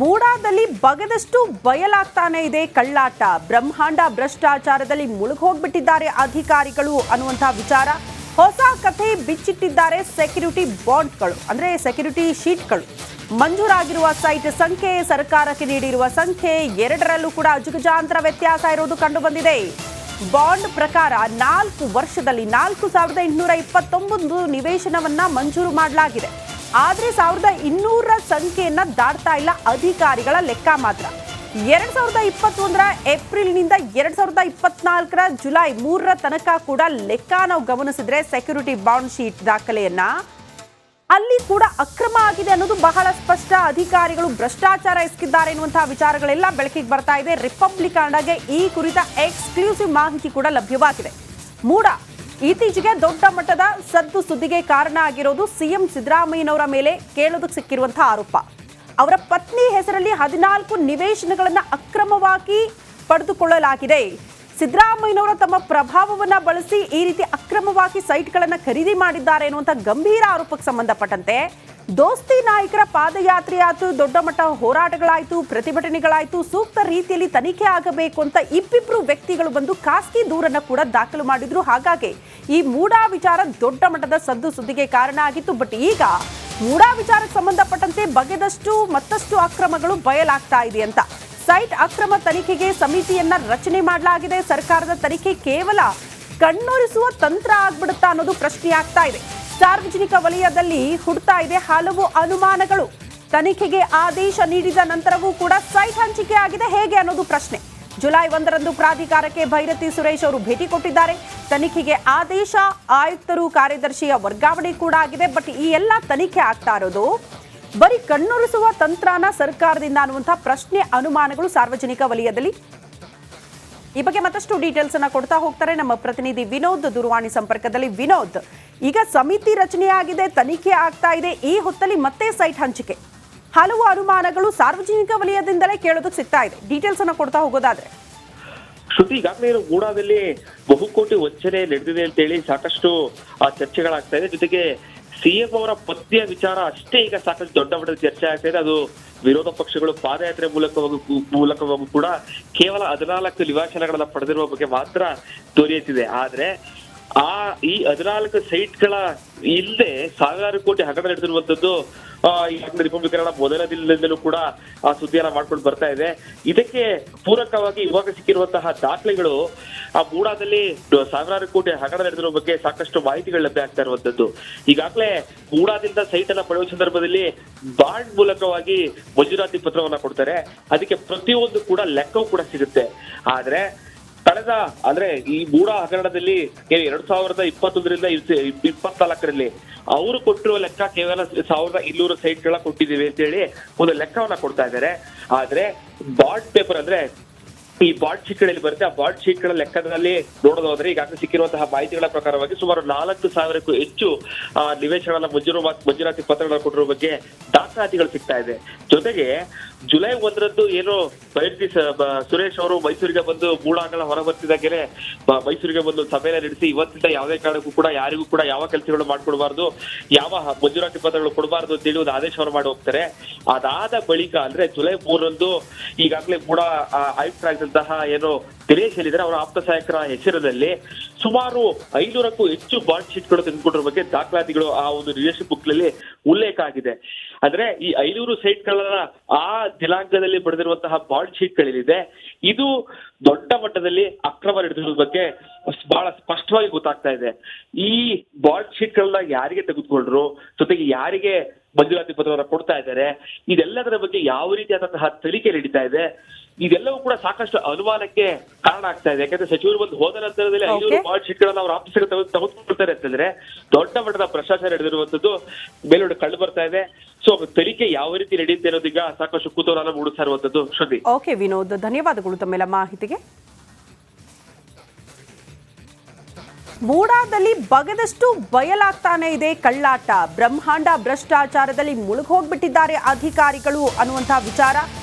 ಮೂಡಾದಲ್ಲಿ ಬಗದಷ್ಟು ಬಯಲಾಗ್ತಾನೆ ಇದೆ ಕಳ್ಳಾಟ. ಬ್ರಹ್ಮಾಂಡ ಭ್ರಷ್ಟಾಚಾರದಲ್ಲಿ ಮುಳುಗೋಗ್ಬಿಟ್ಟಿದ್ದಾರೆ ಅಧಿಕಾರಿಗಳು ಅನ್ನುವಂತಹ ವಿಚಾರ. ಹೊಸ ಕಥೆ ಬಿಚ್ಚಿಟ್ಟಿದ್ದಾರೆ ಸೆಕ್ಯೂರಿಟಿ ಬಾಂಡ್ಗಳು, ಅಂದ್ರೆ ಸೆಕ್ಯೂರಿಟಿ ಶೀಟ್ಗಳು. ಮಂಜೂರಾಗಿರುವ ಸೈಟ್ ಸಂಖ್ಯೆ, ಸರ್ಕಾರಕ್ಕೆ ನೀಡಿರುವ ಸಂಖ್ಯೆ ಎರಡರಲ್ಲೂ ಕೂಡ ಅಜಗಜಾಂತರ ವ್ಯತ್ಯಾಸ ಇರೋದು ಕಂಡು ಬಂದಿದೆ. ಬಾಂಡ್ ಪ್ರಕಾರ 4 ವರ್ಷದಲ್ಲಿ 4829 ನಿವೇಶನವನ್ನ ಮಂಜೂರು ಮಾಡಲಾಗಿದೆ. ಆದ್ರೆ 1200 ಸಂಖ್ಯೆಯನ್ನ ದಾಟ್ತಾ ಇಲ್ಲ ಅಧಿಕಾರಿಗಳ ಲೆಕ್ಕ ಮಾತ್ರ. 2021 ಏಪ್ರಿಲ್ನಿಂದ 2024 ಜುಲೈ 3 ತನಕ ಕೂಡ ಲೆಕ್ಕ ನಾವು ಗಮನಿಸಿದ್ರೆ ಸೆಕ್ಯೂರಿಟಿ ಬಾಂಡ್ ಶೀಟ್ ದಾಖಲೆಯನ್ನ ಅಲ್ಲಿ ಕೂಡ ಅಕ್ರಮ ಆಗಿದೆ ಅನ್ನೋದು ಬಹಳ ಸ್ಪಷ್ಟ. ಅಧಿಕಾರಿಗಳು ಭ್ರಷ್ಟಾಚಾರ ಎಸಗಿದ್ದಾರೆ ಎನ್ನುವಂತಹ ವಿಚಾರಗಳೆಲ್ಲ ಬೆಳಕಿಗೆ ಬರ್ತಾ ಇದೆ. ರಿಪಬ್ಲಿಕನ್ಗೆ ಈ ಕುರಿತ ಎಕ್ಸ್ಕ್ಲೂಸಿವ್ ಮಾಹಿತಿ ಕೂಡ ಲಭ್ಯವಾಗಿದೆ. ಮೂಡ ಇತ್ತೀಚೆಗೆ ದೊಡ್ಡ ಮಟ್ಟದ ಸದ್ದು ಸುದ್ದಿಗೆ ಕಾರಣ ಆಗಿರೋದು ಸಿಎಂ ಸಿದ್ದರಾಮಯ್ಯನವರ ಮೇಲೆ ಕೇಳೋದಕ್ಕೆ ಸಿಕ್ಕಿರುವಂತಹ ಆರೋಪ. ಅವರ ಪತ್ನಿ ಹೆಸರಲ್ಲಿ 14 ನಿವೇಶನಗಳನ್ನು ಅಕ್ರಮವಾಗಿ ಪಡೆದುಕೊಳ್ಳಲಾಗಿದೆ. ಸಿದ್ದರಾಮಯ್ಯನವರ ತಮ್ಮ ಪ್ರಭಾವವನ್ನ ಬಳಸಿ ಈ ರೀತಿ ಅಕ್ರಮವಾಗಿ ಸೈಟ್ಗಳನ್ನು ಖರೀದಿ ಮಾಡಿದ್ದಾರೆ ಎನ್ನುವಂಥ ಗಂಭೀರ ಆರೋಪಕ್ಕೆ ಸಂಬಂಧಪಟ್ಟಂತೆ ದೋಸ್ತಿ ನಾಯಕರ ಪಾದಯಾತ್ರೆ ಆಯಿತು, ದೊಡ್ಡ ಮಟ್ಟ ಹೋರಾಟಗಳಾಯಿತು, ಪ್ರತಿಭಟನೆಗಳಾಯಿತು. ಸೂಕ್ತ ರೀತಿಯಲ್ಲಿ ತನಿಖೆ ಆಗಬೇಕು ಅಂತ ಇಬ್ಬಿಬ್ರು ವ್ಯಕ್ತಿಗಳು ಬಂದು ಖಾಸಗಿ ದೂರನ್ನು ಕೂಡ ದಾಖಲು ಮಾಡಿದ್ರು. ಹಾಗಾಗಿ ಈ ಮೂಡಾ ವಿಚಾರ ದೊಡ್ಡ ಮಟ್ಟದ ಸದ್ದು ಸುದ್ದಿಗೆ ಕಾರಣ ಆಗಿತ್ತು. ಬಟ್ ಈಗ ಮೂಡಾ ವಿಚಾರಕ್ಕೆ ಸಂಬಂಧಪಟ್ಟಂತೆ ಬಗೆದಷ್ಟು ಮತ್ತಷ್ಟು ಅಕ್ರಮಗಳು ಬಯಲಾಗ್ತಾ ಇದೆ ಅಂತ ಸೈಟ್ ಅಕ್ರಮ ತನಿಖೆಗೆ ಸಮಿತಿಯನ್ನ ರಚನೆ ಮಾಡಲಾಗಿದೆ. ಸರ್ಕಾರದ ತನಿಖೆ ಕೇವಲ ಕಣ್ಣೊರೆಸುವ ತಂತ್ರ ಆಗ್ಬಿಡುತ್ತಾ ಅನ್ನೋದು ಪ್ರಶ್ನೆ ಆಗ್ತಾ ಇದೆ. ಸಾರ್ವಜನಿಕ ವಲಯದಲ್ಲಿ ಹುಡ್ತಾ ಇದೆ ಹಲವು ಅನುಮಾನಗಳು. ತನಿಖೆಗೆ ಆದೇಶ ನೀಡಿದ ನಂತರವೂ ಕೂಡ ಸೈಟ್ ಹಂಚಿಕೆ ಆಗಿದೆ ಹೇಗೆ ಅನ್ನೋದು ಪ್ರಶ್ನೆ. ಜುಲೈ 1ರಂದು ಪ್ರಾಧಿಕಾರಕ್ಕೆ ಭೈರತಿ ಸುರೇಶ್ ಅವರು ಭೇಟಿ ಕೊಟ್ಟಿದ್ದಾರೆ. ತನಿಖೆಗೆ ಆದೇಶ, ಆಯುಕ್ತರು, ಕಾರ್ಯದರ್ಶಿಯ ವರ್ಗಾವಣೆ ಕೂಡ ಆಗಿದೆ. ಬಟ್ ಈ ಎಲ್ಲ ತನಿಖೆ ಆಗ್ತಾ ಇರೋದು ಬರೀ ಕಣ್ಣೊರೆಸುವ ತಂತ್ರನ ಸರ್ಕಾರದಿಂದ ಅನ್ನುವಂತಹ ಪ್ರಶ್ನೆ, ಅನುಮಾನಗಳು ಸಾರ್ವಜನಿಕ ವಲಯದಲ್ಲಿ. ಈ ಬಗ್ಗೆ ಮತ್ತಷ್ಟು ಡೀಟೇಲ್ಸ್ ಅನ್ನ ಕೊಡ್ತಾ ಹೋಗ್ತಾರೆ ನಮ್ಮ ಪ್ರತಿನಿಧಿ ವಿನೋದ್ ದೂರವಾಣಿ ಸಂಪರ್ಕದಲ್ಲಿ. ವಿನೋದ್, ಈಗ ಸಮಿತಿ ರಚನೆಯಾಗಿದೆ, ತನಿಖೆ ಆಗ್ತಾ ಇದೆ, ಈ ಹೊತ್ತಲ್ಲಿ ಮತ್ತೆ ಸೈಟ್ ಹಂಚಿಕೆ, ಹಲವು ಅನುಮಾನಗಳು ಸಾರ್ವಜನಿಕ ವಲಯದಿಂದಲೇ ಕೇಳೋದಕ್ಕೆ ಸಿಗ್ತಾ ಇದೆ. ಡೀಟೇಲ್ಸ್ ಅನ್ನ ಕೊಡ್ತಾ ಹೋಗೋದಾದ್ರೆ ಶ್ರುತಿ, ಈಗಾಗಲೇ ಮೂಡಾದಲ್ಲಿ ಬಹುಕೋಟಿ ವಂಚನೆ ನಡೆದಿದೆ ಅಂತೇಳಿ ಸಾಕಷ್ಟು ಚರ್ಚೆಗಳಾಗ್ತಾ ಇದೆ. ಜೊತೆಗೆ ಸಿಎಂ ಅವರ ಪತ್ನಿಯ ವಿಚಾರ ಅಷ್ಟೇ ಈಗ ಸಾಕಷ್ಟು ದೊಡ್ಡ ಮಟ್ಟದ ಚರ್ಚೆ ಆಗ್ತಾ ಇದೆ. ಅದು ವಿರೋಧ ಪಕ್ಷಗಳು ಪಾದಯಾತ್ರೆ ಮೂಲಕವೂ ಕೂಡ ಕೇವಲ 14 ನಿವಾಸಗಳನ್ನ ಪಡೆದಿರುವ ಬಗ್ಗೆ ಮಾತ್ರ ದೊರೆಯುತ್ತಿದೆ. ಆದ್ರೆ ಈ 14 ಸೈಟ್ಗಳ ಇಲ್ಲದೆ ಸಾವಿರಾರು ಕೋಟಿ ಹಗರಣ ನಡೆದಿರುವಂತದ್ದು ಈಗಾಗಲೇ ರಿಪಬ್ಲಿಕನ್ ಮೊದಲ ದಿನದಿಂದಲೂ ಕೂಡ ಆ ಸುದ್ದಿಯನ್ನ ಮಾಡ್ಕೊಂಡು ಬರ್ತಾ ಇದೆ. ಇದಕ್ಕೆ ಪೂರಕವಾಗಿ ಇವಾಗ ಸಿಕ್ಕಿರುವಂತಹ ದಾಖಲೆಗಳು ಆ ಮೂಡಾದಲ್ಲಿ ಸಾವಿರಾರು ಕೋಟಿ ಹಗರಣ ನಡೆದಿರುವ ಬಗ್ಗೆ ಸಾಕಷ್ಟು ಮಾಹಿತಿಗಳು ಲಭ್ಯ ಆಗ್ತಾ ಇರುವಂತದ್ದು. ಈಗಾಗಲೇ ಮೂಡಾದಿಂದ ಸೈಟ್ ಅನ್ನ ಪಡೆಯುವ ಸಂದರ್ಭದಲ್ಲಿ ಬಾಂಡ್ ಮೂಲಕವಾಗಿ ಮಂಜೂರಾತಿ ಪತ್ರವನ್ನ ಕೊಡ್ತಾರೆ. ಅದಕ್ಕೆ ಪ್ರತಿಯೊಂದು ಕೂಡ ಲೆಕ್ಕವೂ ಕೂಡ ಸಿಗುತ್ತೆ. ಆದ್ರೆ ಕಳೆದ ಅಂದ್ರೆ ಈ ಮೂಡಾ ಹಗರಣದಲ್ಲಿ 2021ರಿಂದ 2024ರಲ್ಲಿ ಅವರು ಕೊಟ್ಟಿರುವ ಲೆಕ್ಕ ಕೇವಲ 1200 ಸೈಟ್ಗಳ ಕೊಟ್ಟಿದ್ದೀವಿ ಅಂತ ಹೇಳಿ ಒಂದು ಲೆಕ್ಕವನ್ನ ಕೊಡ್ತಾ ಇದ್ದಾರೆ. ಆದ್ರೆ ಬಾಂಡ್ ಪೇಪರ್ ಅಂದ್ರೆ ಈ ಬಾಂಡ್ ಶೀಟ್ಗಳಲ್ಲಿ ಬರುತ್ತೆ, ಆ ಬಾಂಡ್ ಶೀಟ್ಗಳ ಲೆಕ್ಕದಲ್ಲಿ ನೋಡೋದಾದ್ರೆ ಈಗಾಗಲೇ ಸಿಕ್ಕಿರುವಂತಹ ಮಾಹಿತಿಗಳ ಪ್ರಕಾರವಾಗಿ ಸುಮಾರು 4000ಕ್ಕೂ ಹೆಚ್ಚು ನಿವೇಶನಗಳ ಮಂಜೂರಾತಿ ಪತ್ರಗಳನ್ನು ಕೊಟ್ಟಿರುವ ಬಗ್ಗೆ ದಾಖಲಾತಿಗಳು ಸಿಗ್ತಾ ಇದೆ. ಜೊತೆಗೆ ಜುಲೈ 1ರಂದು ಏನು ಭೈರತಿ ಸುರೇಶ್ ಅವರು ಮೈಸೂರಿಗೆ ಬಂದು ಮೂಡಾಗಳ ಹೊರಬರ್ತಿದ್ದಾಗಲೇ ಮೈಸೂರಿಗೆ ಬಂದು ಸಭೆಯನ್ನು ನಡೆಸಿ ಇವತ್ತಿಂದ ಯಾವುದೇ ಕಾರಣಕ್ಕೂ ಕೂಡ ಯಾರಿಗೂ ಕೂಡ ಯಾವ ಕೆಲಸಗಳು ಮಾಡ್ಕೊಡ್ಬಾರ್ದು, ಯಾವ ಮಂಜೂರಾತಿ ಪತ್ರಗಳು ಕೊಡಬಾರ್ದು ಅಂತೇಳಿ ಒಂದು ಆದೇಶವನ್ನು ಮಾಡಿ ಹೋಗ್ತಾರೆ. ಅದಾದ ಬಳಿಕ ಅಂದ್ರೆ ಜುಲೈ 3ರಂದು ಈಗಾಗಲೇ ಮೂಡಾ ಆಯುಕ್ತರಾಗಿದ್ದಂತಹ ಏನು ದಿನೇಶ್ ಹೇಳಿದ್ರೆ ಅವರ ಆಪ್ತ ಸಹಾಯಕರ ಹೆಸರಿನಲ್ಲಿ ಸುಮಾರು 500ಕ್ಕೂ ಹೆಚ್ಚು ಬಾಂಡ್ ಶೀಟ್ಗಳು ತೆಗೆದುಕೊಂಡಿರೋ ಬಗ್ಗೆ ದಾಖಲಾತಿಗಳು ಆ ಒಂದು ರಿಲೇಶನ್ ಬುಕ್ ನಲ್ಲಿ ಉಲ್ಲೇಖ ಆಗಿದೆ. ಅಂದ್ರೆ ಈ 500 ಸೈಟ್ಗಳನ್ನ ಆ ದಿನಾಂಕದಲ್ಲಿ ಪಡೆದಿರುವಂತಹ ಬಾಂಡ್ ಶೀಟ್ಗಳೇನಿದೆ ಇದು ದೊಡ್ಡ ಮಟ್ಟದಲ್ಲಿ ಅಕ್ರಮ ನಡೆದಿರೋದ್ರ ಬಗ್ಗೆ ಬಹಳ ಸ್ಪಷ್ಟವಾಗಿ ಗೊತ್ತಾಗ್ತಾ ಇದೆ. ಈ ಬಾಂಡ್ ಶೀಟ್ಗಳನ್ನ ಯಾರಿಗೆ ತೆಗೆದುಕೊಂಡ್ರು, ಜೊತೆಗೆ ಯಾರಿಗೆ ಮಂಜೂರಾತಿ ಪತ್ರವನ್ನ ಕೊಡ್ತಾ ಇದ್ದಾರೆ, ಇದೆಲ್ಲದರ ಬಗ್ಗೆ ಯಾವ ರೀತಿಯಾದಂತಹ ತನಿಖೆ ನಡೀತಾ ಇದೆ, ಇದೆಲ್ಲವೂ ಕೂಡ ಸಾಕಷ್ಟು ಅನುಮಾನಕ್ಕೆ ಕಾರಣ ಆಗ್ತಾ ಇದೆ. ಯಾಕಂದ್ರೆ ಸಚಿವರು ಬಂದು ಹೋದ ನಂತರದಲ್ಲಿ 500 ಬಾಂಡ್ ಶೀಟ್ಗಳನ್ನ ಅವ್ರ ಆಫೀಸ್ಗೆ ತೆಗೆದುಕೊಳ್ತಾರೆ ಅಂತಂದ್ರೆ ದೊಡ್ಡ ಮಟ್ಟದ ಭ್ರಷ್ಟಾಚಾರ ನಡೆದಿರುವಂತದ್ದು ಮೇಲ್ನೋಡಿ ಕಂಡು ಬರ್ತಾ ಇದೆ. ಸೊ ತನಿಖೆ ಯಾವ ರೀತಿ ನಡೆಯುತ್ತೆ ಅನ್ನೋದೀಗ ಸಾಕಷ್ಟು ಕುತೂಹಲ ಮೂಡಿಸ್ತಾ ಇರುವಂತದ್ದು. ಶ್ರುತಿ. ಓಕೆ ವಿನೋದ್, ಧನ್ಯವಾದಗಳು ತಮ್ಮೆಲ್ಲ ಮಾಹಿತಿಗೆ. ಮೂಡಾದಲ್ಲಿ ಬಗದಷ್ಟು ಬಯಲಾಗ್ತಾನೆ ಇದೆ ಕಳ್ಳಾಟ. ಬ್ರಹ್ಮಾಂಡ ಭ್ರಷ್ಟಾಚಾರದಲ್ಲಿ ಮುಳುಗೋಗ್ಬಿಟ್ಟಿದ್ದಾರೆ ಅಧಿಕಾರಿಗಳು ಅನ್ನುವಂತಹ ವಿಚಾರ.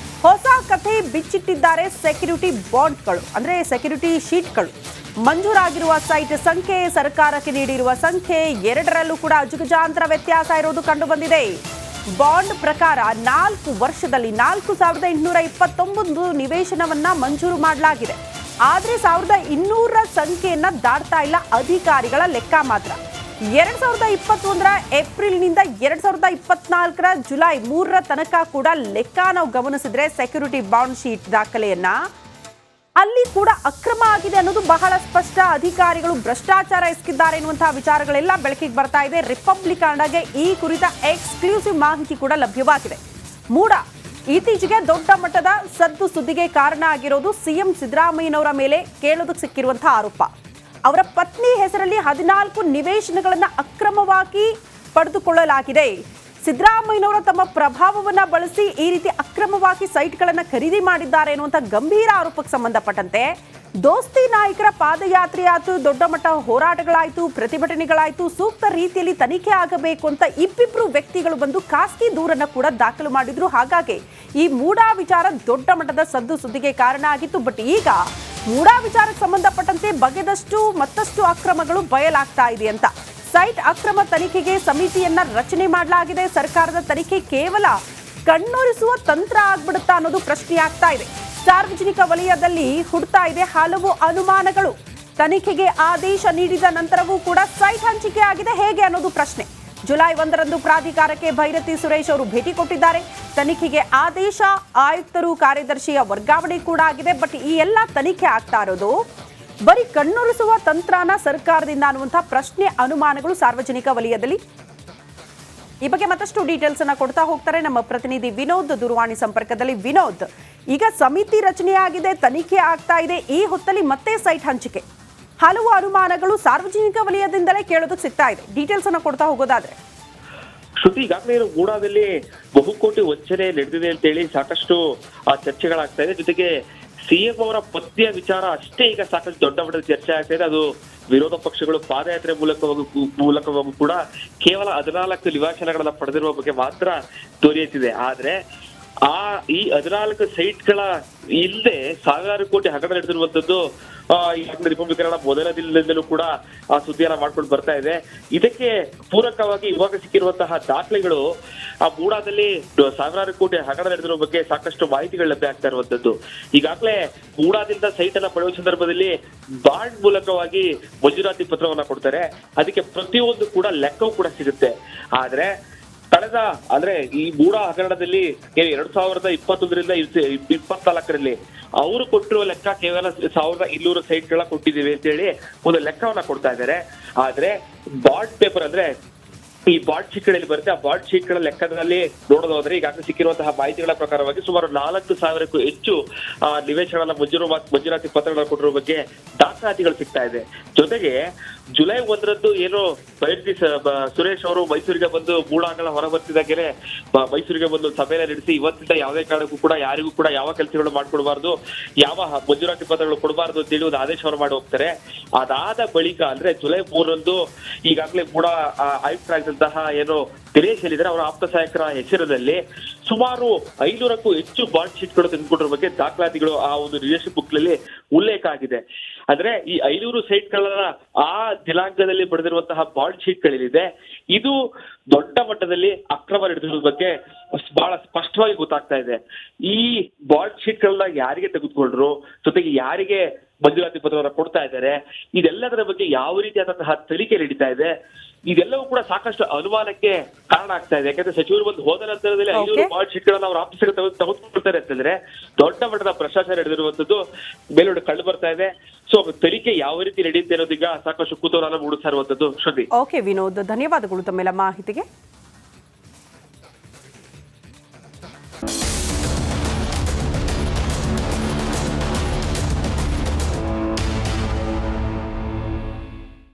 ಹೊಸ ಕಥೆ ಬಿಚ್ಚಿಟ್ಟಿದ್ದಾರೆ ಸೆಕ್ಯೂರಿಟಿ ಬಾಂಡ್ಗಳು, ಅಂದ್ರೆ ಸೆಕ್ಯೂರಿಟಿ ಶೀಟ್ಗಳು. ಮಂಜೂರಾಗಿರುವ ಸೈಟ್ ಸಂಖ್ಯೆ, ಸರ್ಕಾರಕ್ಕೆ ನೀಡಿರುವ ಸಂಖ್ಯೆ ಎರಡರಲ್ಲೂ ಕೂಡ ಅಜಗಜಾಂತರ ವ್ಯತ್ಯಾಸ ಇರೋದು ಕಂಡು ಬಂದಿದೆ. ಬಾಂಡ್ ಪ್ರಕಾರ 4 ವರ್ಷದಲ್ಲಿ 4,829 ನಿವೇಶನವನ್ನ ಮಂಜೂರು ಮಾಡಲಾಗಿದೆ. ಆದ್ರೆ 1,200 ಸಂಖ್ಯೆಯನ್ನ ದಾಟ್ತಾ ಇಲ್ಲ ಅಧಿಕಾರಿಗಳ ಲೆಕ್ಕ ಮಾತ್ರ. 2021ರ ಏಪ್ರಿಲ್ನಿಂದ 2024ರ ಜುಲೈ 3ರ ತನಕ ಕೂಡ ಲೆಕ್ಕ ನಾವು ಗಮನಿಸಿದ್ರೆ ಸೆಕ್ಯೂರಿಟಿ ಬಾಂಡ್ ಶೀಟ್ ದಾಖಲೆಯನ್ನ ಅಲ್ಲಿ ಕೂಡ ಅಕ್ರಮ ಆಗಿದೆ ಅನ್ನೋದು ಬಹಳ ಸ್ಪಷ್ಟ. ಅಧಿಕಾರಿಗಳು ಭ್ರಷ್ಟಾಚಾರ ಎಸಗಿದ್ದಾರೆ ಎನ್ನುವಂತಹ ವಿಚಾರಗಳೆಲ್ಲ ಬೆಳಕಿಗೆ ಬರ್ತಾ ಇದೆ. ರಿಪಬ್ಲಿಕನ್ಗೆ ಈ ಕುರಿತ ಎಕ್ಸ್ಕ್ಲೂಸಿವ್ ಮಾಹಿತಿ ಕೂಡ ಲಭ್ಯವಾಗಿದೆ. ಮೂಡ ಇತ್ತೀಚೆಗೆ ದೊಡ್ಡ ಮಟ್ಟದ ಸದ್ದು ಸುದ್ದಿಗೆ ಕಾರಣ ಆಗಿರೋದು ಸಿಎಂ ಸಿದ್ದರಾಮಯ್ಯನವರ ಮೇಲೆ ಕೇಳೋದಕ್ಕೆ ಸಿಕ್ಕಿರುವಂತಹ ಆರೋಪ. ಅವರ ಪತ್ನಿ ಹೆಸರಲ್ಲಿ 14 ನಿವೇಶನಗಳನ್ನು ಅಕ್ರಮವಾಗಿ ಪಡೆದುಕೊಳ್ಳಲಾಗಿದೆ. ಸಿದ್ದರಾಮಯ್ಯನವರು ತಮ್ಮ ಪ್ರಭಾವವನ್ನ ಬಳಸಿ ಈ ರೀತಿ ಅಕ್ರಮವಾಗಿ ಸೈಟ್ಗಳನ್ನು ಖರೀದಿ ಮಾಡಿದ್ದಾರೆ ಎನ್ನುವಂಥ ಗಂಭೀರ ಆರೋಪಕ್ಕೆ ಸಂಬಂಧಪಟ್ಟಂತೆ ದೋಸ್ತಿ ನಾಯಕರ ಪಾದಯಾತ್ರೆ ಆಯಿತು, ದೊಡ್ಡ ಮಟ್ಟ ಹೋರಾಟಗಳಾಯಿತು, ಪ್ರತಿಭಟನೆಗಳಾಯಿತು. ಸೂಕ್ತ ರೀತಿಯಲ್ಲಿ ತನಿಖೆ ಆಗಬೇಕು ಅಂತ ಇಬ್ಬಿಬ್ರು ವ್ಯಕ್ತಿಗಳು ಬಂದು ಖಾಸಗಿ ದೂರನ್ನ ಕೂಡ ದಾಖಲು ಮಾಡಿದ್ರು. ಹಾಗಾಗಿ ಈ ಮೂಡಾ ವಿಚಾರ ದೊಡ್ಡ ಮಟ್ಟದ ಸದ್ದು ಸುದ್ದಿಗೆ ಕಾರಣ ಆಗಿತ್ತು. ಬಟ್ ಈಗ ಮೂಡಾ ವಿಚಾರಕ್ಕೆ ಸಂಬಂಧಪಟ್ಟಂತೆ ಬಗೆದಷ್ಟು ಮತ್ತಷ್ಟು ಅಕ್ರಮಗಳು ಬಯಲಾಗ್ತಾ ಇದೆ ಅಂತ ಸೈಟ್ ಅಕ್ರಮ ತನಿಖೆಗೆ ಸಮಿತಿಯನ್ನ ರಚನೆ ಮಾಡಲಾಗಿದೆ. ಸರ್ಕಾರದ ತನಿಖೆ ಕೇವಲ ಕಣ್ಣೊರೆಸುವ ತಂತ್ರ ಆಗ್ಬಿಡುತ್ತಾ ಅನ್ನೋದು ಪ್ರಶ್ನೆ ಆಗ್ತಾ ಇದೆ. ಸಾರ್ವಜನಿಕ ವಲಯದಲ್ಲಿ ಹುಡ್ತಾ ಇದೆ ಹಲವು ಅನುಮಾನಗಳು. ತನಿಖೆಗೆ ಆದೇಶ ನೀಡಿದ ನಂತರವೂ ಕೂಡ ಸೈಟ್ ಹಂಚಿಕೆ ಆಗಿದೆ ಹೇಗೆ ಅನ್ನೋದು ಪ್ರಶ್ನೆ. ಜುಲೈ 1ರಂದು ಪ್ರಾಧಿಕಾರಕ್ಕೆ ಭೈರತಿ ಸುರೇಶ್ ಅವರು ಭೇಟಿ ಕೊಟ್ಟಿದ್ದಾರೆ. ತನಿಖೆಗೆ ಆದೇಶ, ಆಯುಕ್ತರು, ಕಾರ್ಯದರ್ಶಿಯ ವರ್ಗಾವಣೆ ಕೂಡ ಆಗಿದೆ. ಬಟ್ ಈ ಎಲ್ಲ ತನಿಖೆ ಆಗ್ತಾ ಇರೋದು ಬರೀ ಕಣ್ಣೊರೆಸುವ ತಂತ್ರನ ಸರ್ಕಾರದಿಂದ ಅನ್ನುವಂತಹ ಪ್ರಶ್ನೆ, ಅನುಮಾನಗಳು ಸಾರ್ವಜನಿಕ ವಲಯದಲ್ಲಿ. ಈ ಬಗ್ಗೆ ಮತ್ತಷ್ಟು ಡೀಟೇಲ್ಸ್ ಅನ್ನ ಕೊಡ್ತಾ ಹೋಗ್ತಾರೆ ನಮ್ಮ ಪ್ರತಿನಿಧಿ ವಿನೋದ್ ದೂರವಾಣಿ ಸಂಪರ್ಕದಲ್ಲಿ. ವಿನೋದ್, ಈಗ ಸಮಿತಿ ರಚನೆಯಾಗಿದೆ, ತನಿಖೆ ಆಗ್ತಾ ಇದೆ, ಈ ಹೊತ್ತಲ್ಲಿ ಮತ್ತೆ ಸೈಟ್ ಹಂಚಿಕೆ, ಹಲವು ಅನುಮಾನಗಳು ಸಾರ್ವಜನಿಕ ವಲಯದಿಂದಲೇ ಕೇಳೋದಕ್ಕೆ ಸಿಗ್ತಾ ಇದೆ. ಡೀಟೇಲ್ಸ್ ಅನ್ನ ಕೊಡ್ತಾ ಹೋಗೋದಾದ್ರೆ ಶ್ರುತಿ, ಈಗಾಗಲೇ ಗೂಡಾದಲ್ಲಿ ಬಹುಕೋಟಿ ವಂಚನೆ ನಡೆದಿದೆ ಅಂತೇಳಿ ಸಾಕಷ್ಟು ಚರ್ಚೆಗಳಾಗ್ತಾ ಇದೆ. ಜೊತೆಗೆ ಸಿಎಂ ಅವರ ಪತ್ನಿಯ ವಿಚಾರ ಅಷ್ಟೇ ಈಗ ಸಾಕಷ್ಟು ದೊಡ್ಡ ಮಟ್ಟದ ಚರ್ಚೆ ಆಗ್ತಾ ಇದೆ. ಅದು ವಿರೋಧ ಪಕ್ಷಗಳು ಪಾದಯಾತ್ರೆ ಮೂಲಕವಾಗಿ ಕೂಡ ಕೇವಲ 14 ನಿವೇಶನಗಳನ್ನ ಪಡೆದಿರುವ ಬಗ್ಗೆ ಮಾತ್ರ ತೋರಿಯುತ್ತಿದೆ. ಆದ್ರೆ ಈ 14 ಸೈಟ್ಗಳ ಇಲ್ಲದೆ ಸಾವಿರಾರು ಕೋಟಿ ಹಗರಣ ನಡೆದಿರುವಂತದ್ದು ಈಗಾಗಲೇ ರಿಪಬ್ಲಿಕನ್ ಮೊದಲ ದಿನದಿಂದಲೂ ಕೂಡ ಆ ಸುದ್ದಿಯನ್ನ ಮಾಡ್ಕೊಂಡು ಬರ್ತಾ ಇದೆ. ಇದಕ್ಕೆ ಪೂರಕವಾಗಿ ಇವಾಗ ಸಿಕ್ಕಿರುವಂತಹ ದಾಖಲೆಗಳು ಆ ಮೂಡಾದಲ್ಲಿ ಸಾವಿರಾರು ಕೋಟಿ ಹಗರಣ ನಡೆದಿರುವ ಬಗ್ಗೆ ಸಾಕಷ್ಟು ಮಾಹಿತಿಗಳು ಲಭ್ಯ ಆಗ್ತಾ ಇರುವಂತದ್ದು. ಈಗಾಗಲೇ ಮೂಡಾದಿಂದ ಸೈಟ್ ಅನ್ನ ಪಡೆಯುವ ಸಂದರ್ಭದಲ್ಲಿ ಬಾಂಡ್ ಮೂಲಕವಾಗಿ ಮಂಜೂರಾತಿ ಪತ್ರವನ್ನ ಕೊಡ್ತಾರೆ. ಅದಕ್ಕೆ ಪ್ರತಿಯೊಂದು ಕೂಡ ಲೆಕ್ಕವೂ ಕೂಡ ಸಿಗುತ್ತೆ. ಆದ್ರೆ ಕಳೆದ ಅಂದ್ರೆ ಈ ಮೂಡಾ ಹಗರಣದಲ್ಲಿ 2021ರಿಂದ 24ರಲ್ಲಿ ಅವರು ಕೊಟ್ಟಿರುವ ಲೆಕ್ಕ ಕೇವಲ 1,200 ಸೈಟ್ಗಳ ಕೊಟ್ಟಿದ್ದೀವಿ ಅಂತ ಹೇಳಿ ಒಂದು ಲೆಕ್ಕವನ್ನ ಕೊಡ್ತಾ ಇದ್ದಾರೆ. ಆದ್ರೆ ಬಾಂಡ್ ಪೇಪರ್ ಅಂದ್ರೆ ಈ ಬಾಂಡ್ ಶೀಟ್ಗಳಲ್ಲಿ ಬರುತ್ತೆ, ಆ ಬಾಂಡ್ ಶೀಟ್ಗಳ ಲೆಕ್ಕದಲ್ಲಿ ನೋಡೋದಾದ್ರೆ ಈಗಾಗಲೇ ಸಿಕ್ಕಿರುವಂತಹ ಮಾಹಿತಿಗಳ ಪ್ರಕಾರವಾಗಿ ಸುಮಾರು 4,000ಕ್ಕೂ ಹೆಚ್ಚು ನಿವೇಶನಗಳ ಮಂಜೂರಾತಿ ಪತ್ರಗಳನ್ನು ಕೊಟ್ಟಿರುವ ಬಗ್ಗೆ ದಾಖಲಾತಿಗಳು ಸಿಗ್ತಾ ಇದೆ. ಜೊತೆಗೆ ಜುಲೈ 1ರಂದು ಏನು ಭೈರತಿ ಸುರೇಶ್ ಅವರು ಮೈಸೂರಿಗೆ ಬಂದು ಮೂಡಾಗಳ ಹೊರ ಬರ್ತಿದ್ದಾಗೇನೆ ಮೈಸೂರಿಗೆ ಬಂದು ಸಭೆಯನ್ನು ನಡೆಸಿ ಇವತ್ತಿಂದ ಯಾವುದೇ ಕಾರಣಕ್ಕೂ ಕೂಡ ಯಾರಿಗೂ ಕೂಡ ಯಾವ ಕೆಲಸಗಳು ಮಾಡ್ಕೊಡ್ಬಾರ್ದು, ಯಾವ ಮಂಜೂರಾತಿ ಪತ್ರಗಳು ಕೊಡಬಾರ್ದು ಅಂತೇಳಿ ಒಂದು ಆದೇಶವನ್ನು ಮಾಡಿ ಹೋಗ್ತಾರೆ. ಅದಾದ ಬಳಿಕ ಅಂದ್ರೆ ಜುಲೈ 3ರಂದು ಈಗಾಗಲೇ ಮೂಡಾ ಆಯುಕ್ತರಾಗಿದ್ದಂತಹ ಏನು ದಿನೇಶ್ ಹೇಳಿದ್ರೆ ಅವರ ಆಪ್ತ ಸಹಾಯಕರ ಹೆಸರಿನಲ್ಲಿ ಸುಮಾರು 500ಕ್ಕೂ ಹೆಚ್ಚು ಬಾಂಡ್ ಶೀಟ್ಗಳು ತೆಗೆದುಕೊಂಡಿರುವ ಬಗ್ಗೆ ದಾಖಲಾತಿಗಳು ಆ ಒಂದು ರಿಲೇಶನ್ ಬುಕ್ ನಲ್ಲಿ ಉಲ್ಲೇಖ ಆಗಿದೆ. ಅಂದ್ರೆ ಈ 500 ಸೈಟ್ಗಳನ್ನ ಆ ದಿನಾಂಕದಲ್ಲಿ ಪಡೆದಿರುವಂತಹ ಬಾಂಡ್ ಶೀಟ್ಗಳೇನಿದೆ ಇದು ದೊಡ್ಡ ಮಟ್ಟದಲ್ಲಿ ಅಕ್ರಮ ನಡೆದಿರುವ ಬಗ್ಗೆ ಬಹಳ ಸ್ಪಷ್ಟವಾಗಿ ಗೊತ್ತಾಗ್ತಾ ಇದೆ. ಈ ಬಾಂಡ್ ಶೀಟ್ಗಳನ್ನ ಯಾರಿಗೆ ತೆಗೆದುಕೊಂಡ್ರು, ಜೊತೆಗೆ ಯಾರಿಗೆ ಮಂಜೂರಾತಿ ಪತ್ರವನ್ನ ಕೊಡ್ತಾ ಇದ್ದಾರೆ, ಇದೆಲ್ಲದರ ಬಗ್ಗೆ ಯಾವ ರೀತಿಯಾದಂತಹ ತನಿಖೆ ನಡೀತಾ ಇದೆ, ಇದೆಲ್ಲವೂ ಕೂಡ ಸಾಕಷ್ಟು ಅನುಮಾನಕ್ಕೆ ಕಾರಣ ಆಗ್ತಾ ಇದೆ. ಯಾಕಂದ್ರೆ ಸಚಿವರು ಬಂದು ಹೋದ ನಂತರದಲ್ಲಿ 500 ಬಾಂಡ್ ಶೀಟ್ಗಳನ್ನ ಅವ್ರ ಆಫೀಸ್ಗೆ ತೆಗೆದುಕೊಳ್ತಾರೆ ಅಂತಂದ್ರೆ ದೊಡ್ಡ ಮಟ್ಟದ ಭ್ರಷ್ಟಾಚಾರ ನಡೆದಿರುವಂತದ್ದು ಮೇಲೋಡಿ ಕಂಡು ಬರ್ತಾ ಇದೆ. ಸೊ ತನಿಖೆ ಯಾವ ರೀತಿ ನಡೆಯುತ್ತೆ ಅನ್ನೋದೀಗ ಸಾಕಷ್ಟು ಕುತೂಹಲ ಮೂಡಿಸ್ತಾ ಇರುವಂತದ್ದು. ಶ್ರುತಿ. ಓಕೆ ವಿನೋದ್, ಧನ್ಯವಾದಗಳು ತಮ್ಮೆಲ್ಲ ಮಾಹಿತಿಗೆ.